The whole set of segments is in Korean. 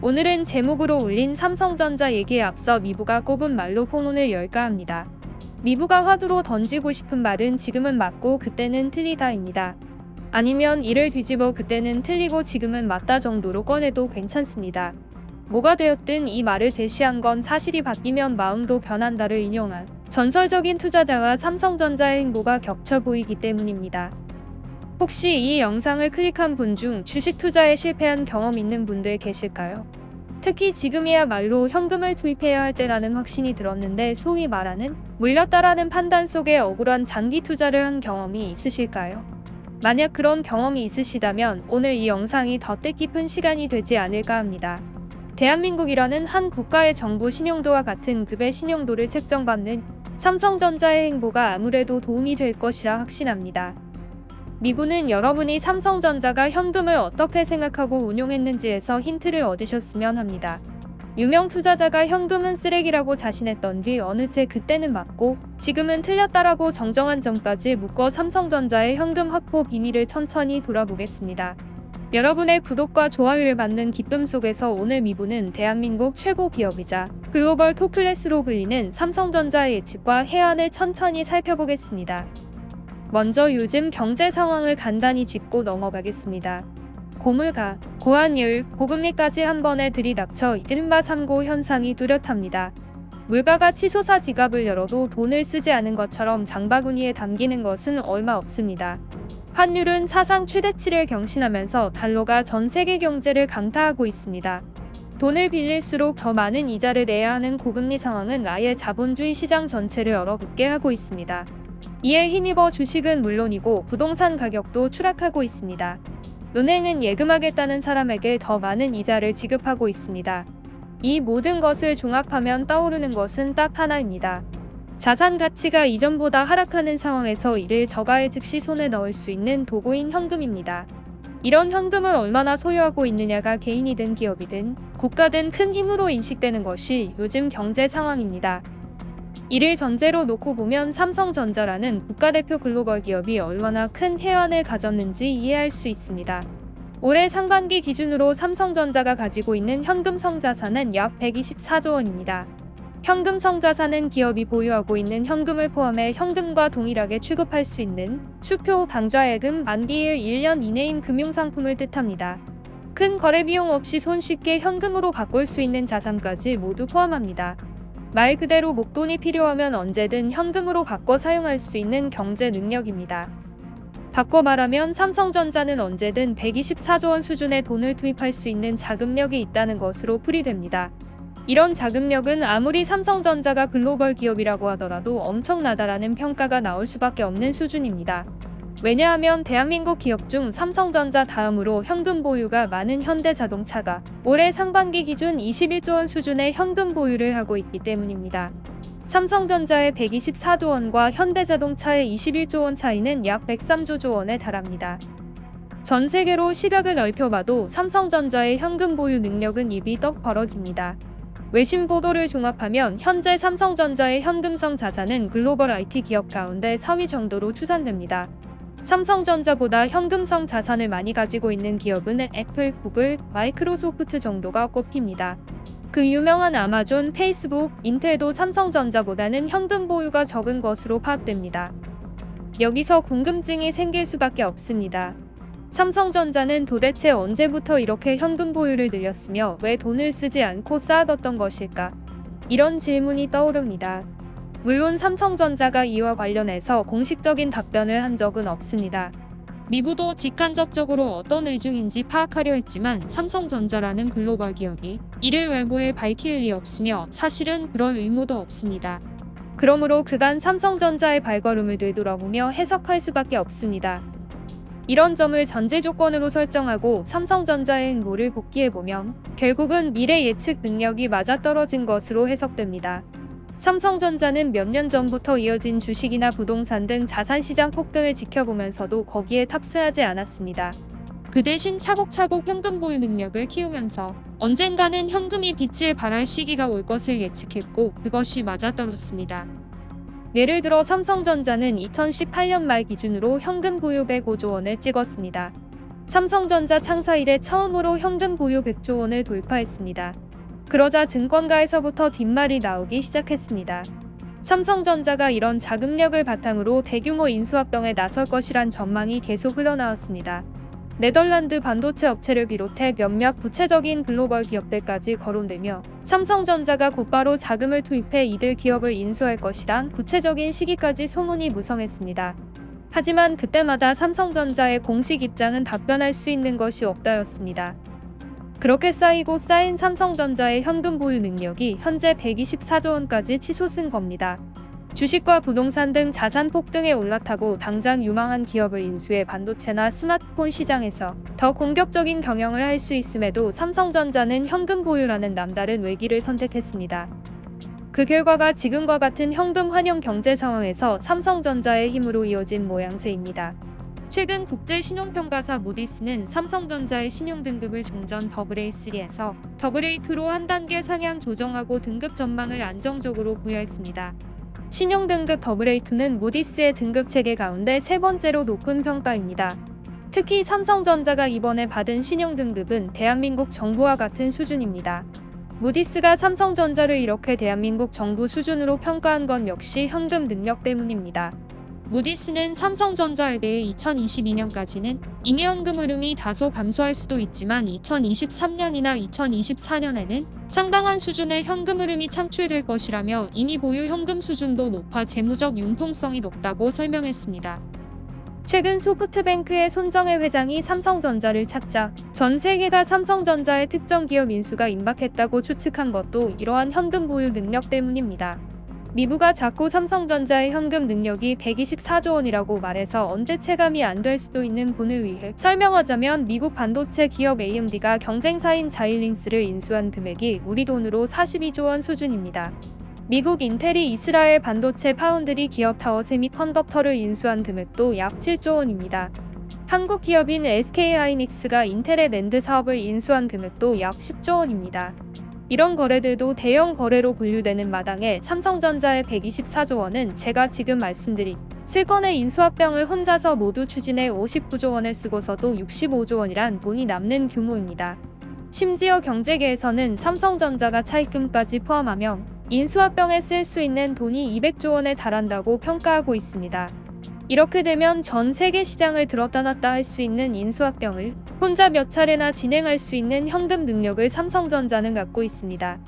오늘은 제목으로 올린 삼성전자 얘기에 앞서 미부가 꼽은 말로 폭론을 열까 합니다. 미부가 화두로 던지고 싶은 말은 지금은 맞고 그때는 틀리다입니다. 아니면 이를 뒤집어 그때는 틀리고 지금은 맞다 정도로 꺼내도 괜찮습니다. 뭐가 되었든 이 말을 제시한 건 사실이 바뀌면 마음도 변한다를 인용한 전설적인 투자자와 삼성전자의 행보가 겹쳐 보이기 때문입니다. 혹시 이 영상을 클릭한 분 중 주식 투자에 실패한 경험 있는 분들 계실까요? 특히 지금이야말로 현금을 투입해야 할 때라는 확신이 들었는데 소위 말하는 물렸다라는 판단 속에 억울한 장기 투자를 한 경험이 있으실까요? 만약 그런 경험이 있으시다면 오늘 이 영상이 더 뜻깊은 시간이 되지 않을까 합니다. 대한민국이라는 한 국가의 정부 신용도와 같은 급의 신용도를 책정받는 삼성전자의 행보가 아무래도 도움이 될 것이라 확신합니다. 미부는 여러분이 삼성전자가 현금을 어떻게 생각하고 운용했는지에서 힌트를 얻으셨으면 합니다. 유명 투자자가 현금은 쓰레기라고 자신했던 뒤 어느새 그때는 맞고 지금은 틀렸다라고 정정한 점까지 묶어 삼성전자의 현금 확보 비밀을 천천히 돌아보겠습니다. 여러분의 구독과 좋아요를 받는 기쁨 속에서 오늘 미부는 대한민국 최고 기업이자 글로벌 톱클래스로 불리는 삼성전자의 예측과 해안을 천천히 살펴보겠습니다. 먼저 요즘 경제 상황을 간단히 짚고 넘어가겠습니다. 고물가, 고환율, 고금리까지 한 번에 들이닥쳐 이른바 3고 현상이 뚜렷합니다. 물가가 치솟아 지갑을 열어도 돈을 쓰지 않은 것처럼 장바구니에 담기는 것은 얼마 없습니다. 환율은 사상 최대치를 경신하면서 달러가 전 세계 경제를 강타하고 있습니다. 돈을 빌릴수록 더 많은 이자를 내야 하는 고금리 상황은 아예 자본주의 시장 전체를 얼어붙게 하고 있습니다. 이에 힘입어 주식은 물론이고 부동산 가격도 추락하고 있습니다. 은행은 예금하겠다는 사람에게 더 많은 이자를 지급하고 있습니다. 이 모든 것을 종합하면 떠오르는 것은 딱 하나입니다. 자산 가치가 이전보다 하락하는 상황에서 이를 저가에 즉시 손에 넣을 수 있는 도구인 현금입니다. 이런 현금을 얼마나 소유하고 있느냐가 개인이든 기업이든 국가든 큰 힘으로 인식되는 것이 요즘 경제 상황입니다. 이를 전제로 놓고 보면 삼성전자라는 국가대표 글로벌 기업이 얼마나 큰 해안을 가졌는지 이해할 수 있습니다. 올해 상반기 기준으로 삼성전자가 가지고 있는 현금성 자산은 약 124조 원입니다. 현금성 자산은 기업이 보유하고 있는 현금을 포함해 현금과 동일하게 취급할 수 있는 수표, 당좌예금, 만기일 1년 이내인 금융상품을 뜻합니다. 큰 거래 비용 없이 손쉽게 현금으로 바꿀 수 있는 자산까지 모두 포함합니다. 말 그대로 목돈이 필요하면 언제든 현금으로 바꿔 사용할 수 있는 경제 능력입니다. 바꿔 말하면 삼성전자는 언제든 124조 원 수준의 돈을 투입할 수 있는 자금력이 있다는 것으로 풀이됩니다. 이런 자금력은 아무리 삼성전자가 글로벌 기업이라고 하더라도 엄청나다라는 평가가 나올 수밖에 없는 수준입니다. 왜냐하면 대한민국 기업 중 삼성전자 다음으로 현금 보유가 많은 현대자동차가 올해 상반기 기준 21조 원 수준의 현금 보유를 하고 있기 때문입니다. 삼성전자의 124조 원과 현대자동차의 21조 원 차이는 약 103조 원에 달합니다. 전 세계로 시각을 넓혀봐도 삼성전자의 현금 보유 능력은 입이 떡 벌어집니다. 외신 보도를 종합하면 현재 삼성전자의 현금성 자산은 글로벌 IT 기업 가운데 4위 정도로 추산됩니다. 삼성전자보다 현금성 자산을 많이 가지고 있는 기업은 애플, 구글, 마이크로소프트 정도가 꼽힙니다. 그 유명한 아마존, 페이스북, 인텔도 삼성전자보다는 현금 보유가 적은 것으로 파악됩니다. 여기서 궁금증이 생길 수밖에 없습니다. 삼성전자는 도대체 언제부터 이렇게 현금 보유를 늘렸으며 왜 돈을 쓰지 않고 쌓아뒀던 것일까? 이런 질문이 떠오릅니다. 물론 삼성전자가 이와 관련해서 공식적인 답변을 한 적은 없습니다. 미부도 직간접적으로 어떤 의중인지 파악하려 했지만 삼성전자라는 글로벌 기업이 이를 외부에 밝힐 리 없으며 사실은 그럴 의무도 없습니다. 그러므로 그간 삼성전자의 발걸음을 되돌아보며 해석할 수밖에 없습니다. 이런 점을 전제 조건으로 설정하고 삼성전자의 행보를 복기해보면 결국은 미래 예측 능력이 맞아떨어진 것으로 해석됩니다. 삼성전자는 몇 년 전부터 이어진 주식이나 부동산 등 자산시장 폭등을 지켜보면서도 거기에 탑승하지 않았습니다. 그 대신 차곡차곡 현금 보유 능력을 키우면서 언젠가는 현금이 빛을 발할 시기가 올 것을 예측했고 그것이 맞아떨어졌습니다. 예를 들어 삼성전자는 2018년 말 기준으로 현금 보유 105조 원을 찍었습니다. 삼성전자 창사 이래 처음으로 현금 보유 100조 원을 돌파했습니다. 그러자 증권가에서부터 뒷말이 나오기 시작했습니다. 삼성전자가 이런 자금력을 바탕으로 대규모 인수합병에 나설 것이란 전망이 계속 흘러나왔습니다. 네덜란드 반도체 업체를 비롯해 몇몇 구체적인 글로벌 기업들까지 거론되며 삼성전자가 곧바로 자금을 투입해 이들 기업을 인수할 것이란 구체적인 시기까지 소문이 무성했습니다. 하지만 그때마다 삼성전자의 공식 입장은 답변할 수 있는 것이 없다였습니다. 그렇게 쌓이고 쌓인 삼성전자의 현금 보유 능력이 현재 124조 원까지 치솟은 겁니다. 주식과 부동산 등 자산 폭등에 올라타고 당장 유망한 기업을 인수해 반도체나 스마트폰 시장에서 더 공격적인 경영을 할 수 있음에도 삼성전자는 현금 보유라는 남다른 외길을 선택했습니다. 그 결과가 지금과 같은 현금 환영 경제 상황에서 삼성전자의 힘으로 이어진 모양새입니다. 최근 국제 신용평가사 무디스는 삼성전자의 신용등급을 종전 AA3에서 AA2로 한 단계 상향 조정하고 등급 전망을 안정적으로 부여했습니다. 신용등급 AA2는 무디스의 등급 체계 가운데 세 번째로 높은 평가입니다. 특히 삼성전자가 이번에 받은 신용등급은 대한민국 정부와 같은 수준입니다. 무디스가 삼성전자를 이렇게 대한민국 정부 수준으로 평가한 건 역시 현금 능력 때문입니다. 무디스는 삼성전자에 대해 2022년까지는 잉여현금 흐름이 다소 감소할 수도 있지만 2023년이나 2024년에는 상당한 수준의 현금 흐름이 창출될 것이라며 이미 보유 현금 수준도 높아 재무적 융통성이 높다고 설명했습니다. 최근 소프트뱅크의 손정혜 회장이 삼성전자를 찾자 전 세계가 삼성전자의 특정 기업 인수가 임박했다고 추측한 것도 이러한 현금 보유 능력 때문입니다. 미부가 자꾸 삼성전자의 현금 능력이 124조 원이라고 말해서 언뜻 체감이 안 될 수도 있는 분을 위해 설명하자면 미국 반도체 기업 AMD가 경쟁사인 자일링스를 인수한 금액이 우리 돈으로 42조 원 수준입니다. 미국 인텔이 이스라엘 반도체 파운드리 기업 타워 세미컨덕터를 인수한 금액도 약 7조 원입니다. 한국 기업인 SK하이닉스가 인텔의 낸드 사업을 인수한 금액도 약 10조 원입니다. 이런 거래들도 대형 거래로 분류되는 마당에 삼성전자의 124조 원은 제가 지금 말씀드린 3건의 인수합병을 혼자서 모두 추진해 59조 원을 쓰고서도 65조 원이란 돈이 남는 규모입니다. 심지어 경제계에서는 삼성전자가 차입금까지 포함하며 인수합병에 쓸 수 있는 돈이 200조 원에 달한다고 평가하고 있습니다. 이렇게 되면 전 세계 시장을 들었다 놨다 할 수 있는 인수합병을 혼자 몇 차례나 진행할 수 있는 현금 능력을 삼성전자는 갖고 있습니다.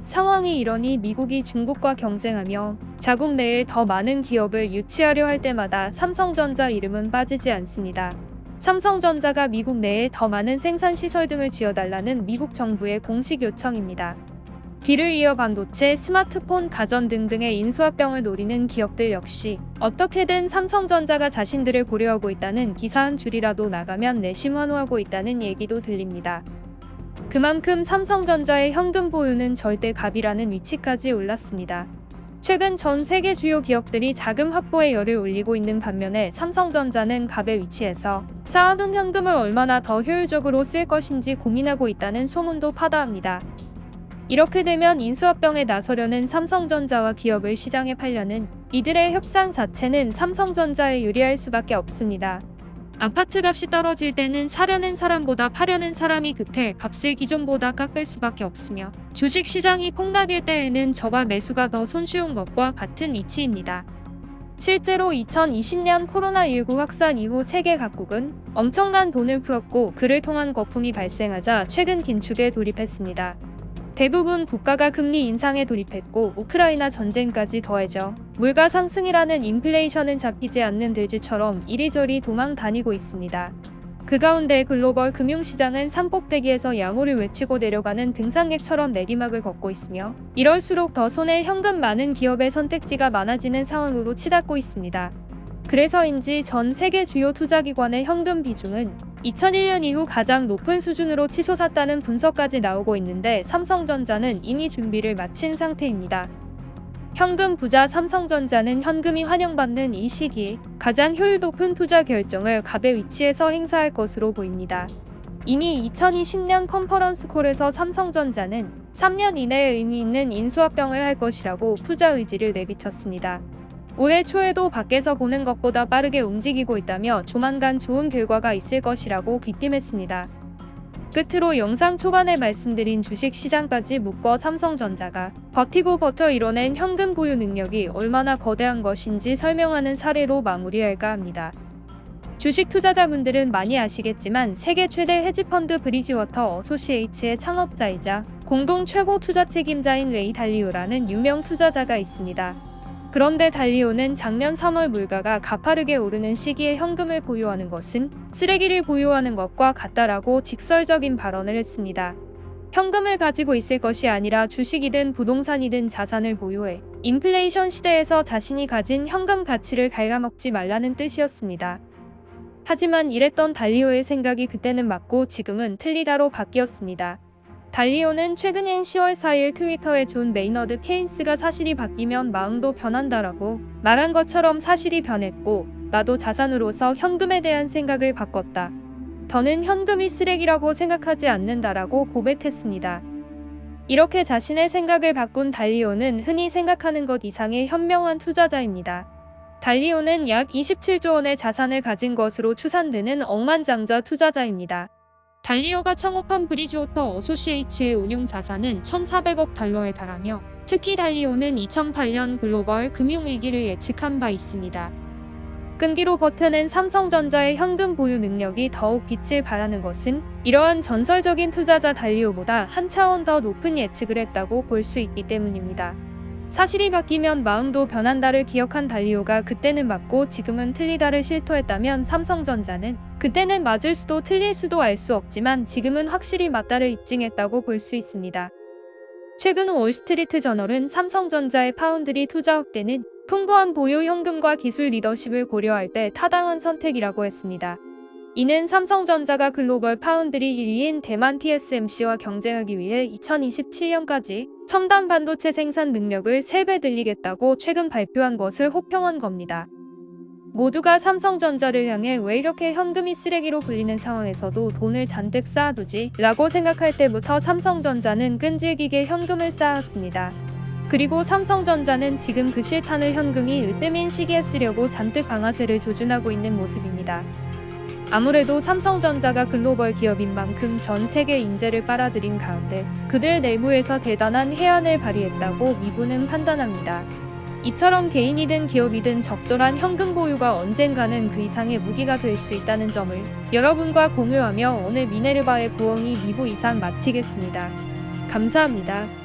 상황이 이러니 미국이 중국과 경쟁하며 자국 내에 더 많은 기업을 유치하려 할 때마다 삼성전자 이름은 빠지지 않습니다. 삼성전자가 미국 내에 더 많은 생산시설 등을 지어달라는 미국 정부의 공식 요청입니다. 비를 이어 반도체, 스마트폰, 가전 등등의 인수합병을 노리는 기업들 역시 어떻게든 삼성전자가 자신들을 고려하고 있다는 기사 한 줄이라도 나가면 내심 환호하고 있다는 얘기도 들립니다. 그만큼 삼성전자의 현금 보유는 절대 갑이라는 위치까지 올랐습니다. 최근 전 세계 주요 기업들이 자금 확보에 열을 올리고 있는 반면에 삼성전자는 갑의 위치에서 쌓아둔 현금을 얼마나 더 효율적으로 쓸 것인지 고민하고 있다는 소문도 파다합니다. 이렇게 되면 인수합병에 나서려는 삼성전자와 기업을 시장에 팔려는 이들의 협상 자체는 삼성전자에 유리할 수밖에 없습니다. 아파트 값이 떨어질 때는 사려는 사람보다 파려는 사람이 급해 값을 기존보다 깎을 수밖에 없으며 주식 시장이 폭락일 때에는 저가 매수가 더 손쉬운 것과 같은 이치입니다. 실제로 2020년 코로나19 확산 이후 세계 각국은 엄청난 돈을 풀었고 그를 통한 거품이 발생하자 최근 긴축에 돌입했습니다. 대부분 국가가 금리 인상에 돌입했고 우크라이나 전쟁까지 더해져 물가 상승이라는 인플레이션은 잡히지 않는 들쥐처럼 이리저리 도망 다니고 있습니다. 그 가운데 글로벌 금융시장은 산꼭대기에서 양호를 외치고 내려가는 등산객처럼 내리막을 걷고 있으며 이럴수록 더 손에 현금 많은 기업의 선택지가 많아지는 상황으로 치닫고 있습니다. 그래서인지 전 세계 주요 투자기관의 현금 비중은 2001년 이후 가장 높은 수준으로 치솟았다는 분석까지 나오고 있는데 삼성전자는 이미 준비를 마친 상태입니다. 현금 부자 삼성전자는 현금이 환영받는 이 시기에 가장 효율 높은 투자 결정을 갑의 위치에서 행사할 것으로 보입니다. 이미 2020년 컨퍼런스 콜에서 삼성전자는 3년 이내에 의미 있는 인수합병을 할 것이라고 투자 의지를 내비쳤습니다. 올해 초에도 밖에서 보는 것보다 빠르게 움직이고 있다며 조만간 좋은 결과가 있을 것이라고 귀띔했습니다. 끝으로 영상 초반에 말씀드린 주식시장까지 묶어 삼성전자가 버티고 버텨 이뤄낸 현금 보유 능력이 얼마나 거대한 것인지 설명하는 사례로 마무리할까 합니다. 주식 투자자분들은 많이 아시겠지만 세계 최대 헤지펀드 브리지워터 어소시에이츠의 창업자이자 공동 최고 투자 책임자인 레이 달리오라는 유명 투자자가 있습니다. 그런데 달리오는 작년 3월 물가가 가파르게 오르는 시기에 현금을 보유하는 것은 쓰레기를 보유하는 것과 같다라고 직설적인 발언을 했습니다. 현금을 가지고 있을 것이 아니라 주식이든 부동산이든 자산을 보유해 인플레이션 시대에서 자신이 가진 현금 가치를 갉아먹지 말라는 뜻이었습니다. 하지만 이랬던 달리오의 생각이 그때는 맞고 지금은 틀리다로 바뀌었습니다. 달리오는 최근인 10월 4일 트위터에 존 메이너드 케인스가 사실이 바뀌면 마음도 변한다라고 말한 것처럼 사실이 변했고 나도 자산으로서 현금에 대한 생각을 바꿨다. 더는 현금이 쓰레기라고 생각하지 않는다라고 고백했습니다. 이렇게 자신의 생각을 바꾼 달리오는 흔히 생각하는 것 이상의 현명한 투자자입니다. 달리오는 약 27조 원의 자산을 가진 것으로 추산되는 억만장자 투자자입니다. 달리오가 창업한 브리지워터 어소시에이츠의 운용 자산은 1,400억 달러에 달하며 특히 달리오는 2008년 글로벌 금융위기를 예측한 바 있습니다. 끈기로 버텨낸 삼성전자의 현금 보유 능력이 더욱 빛을 발하는 것은 이러한 전설적인 투자자 달리오보다 한 차원 더 높은 예측을 했다고 볼 수 있기 때문입니다. 사실이 바뀌면 마음도 변한다를 기억한 달리오가 그때는 맞고 지금은 틀리다를 실토했다면 삼성전자는 그때는 맞을 수도 틀릴 수도 알 수 없지만 지금은 확실히 맞다를 입증했다고 볼 수 있습니다. 최근 월스트리트 저널은 삼성전자의 파운드리 투자 확대는 풍부한 보유 현금과 기술 리더십을 고려할 때 타당한 선택이라고 했습니다. 이는 삼성전자가 글로벌 파운드리 1위인 대만 TSMC와 경쟁하기 위해 2027년까지 첨단 반도체 생산 능력을 3배 늘리겠다고 최근 발표한 것을 호평한 겁니다. 모두가 삼성전자를 향해 왜 이렇게 현금이 쓰레기로 불리는 상황에서도 돈을 잔뜩 쌓아두지? 라고 생각할 때부터 삼성전자는 끈질기게 현금을 쌓았습니다. 그리고 삼성전자는 지금 그 실탄을 현금이 으뜸인 시기에 쓰려고 잔뜩 강화제를 조준하고 있는 모습입니다. 아무래도 삼성전자가 글로벌 기업인 만큼 전 세계 인재를 빨아들인 가운데 그들 내부에서 대단한 해안을 발휘했다고 미부는 판단합니다. 이처럼 개인이든 기업이든 적절한 현금 보유가 언젠가는 그 이상의 무기가 될 수 있다는 점을 여러분과 공유하며 오늘 미네르바의 부엉이 2부 이상 마치겠습니다. 감사합니다.